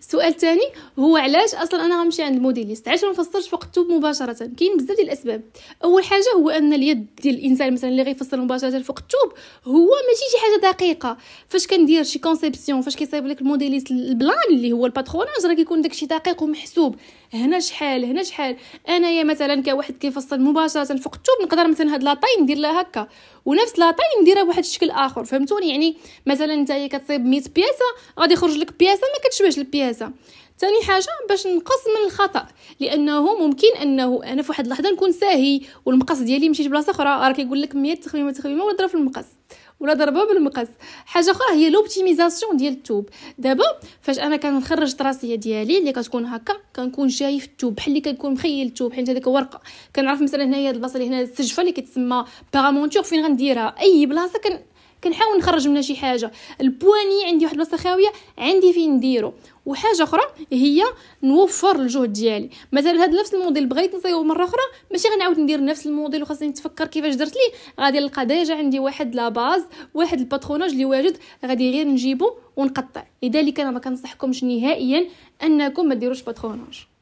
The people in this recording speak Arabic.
السؤال الثاني هو علاش اصلا انا غنمشي عند الموديليست؟ علاش ما نفسرش فوق الثوب مباشره؟ كاين بزاف ديال الاسباب. اول حاجه هو ان اليد ديال الانسان مثلا اللي غيفصل مباشره فوق الثوب هو ماشي شي حاجه دقيقه. فاش كندير شي كونسيبسيون، فاش كيصايب لك الموديليست البلان اللي هو الباتروناج، راه كيكون داكشي دقيق ومحسوب. هنا شحال هنا شحال. انايا مثلا كواحد كيفصل مباشره فوق الثوب نقدر مثلا هاد لاطاي ندير لها هكا، ونفس لاطاي نديرها بواحد الشكل اخر. فهمتوني؟ يعني مثلا نتايا كتصيب 100 بياسه غادي يخرج لك بياسه ما كتشبهش البياسه. ثاني حاجه باش نقص من الخطا، لانه ممكن انه انا في واحد اللحظه نكون ساهي والمقص ديالي مشيت بلاصه اخرى، راه كيقول لك 100 تخميمه ولا ضرب في المقص ولا ضربه بالمقص. حاجه اخرى هي لوبتيميزاسيون ديال الثوب. دابا فاش انا كنخرج الطراسيه ديالي اللي كتكون هكا، كنكون شايف الثوب بحال اللي كنكون مخيل الثوب، حيت هذيك ورقه كنعرف مثلا هنايا البلاصه اللي هنا السجفه اللي كتسمى بارامونتور فين غنديرها. اي بلاصه كنحاول نخرج منها شي حاجه. البواني عندي واحد البلاصه خاويه عندي فين نديرو. وحاجه اخرى هي نوفر الجهد ديالي. مثلا هذا نفس الموديل بغيت نصايبو مره اخرى، ماشي غنعاود ندير نفس الموديل وخاصني نتفكر كيفاش درت ليه. غادي نلقى ديجا عندي واحد لا باز، واحد الباتروناج اللي واجد، غادي غير نجيبو ونقطع. لذلك انا ما كنصحكمش نهائيا انكم ما ديروش باتروناج.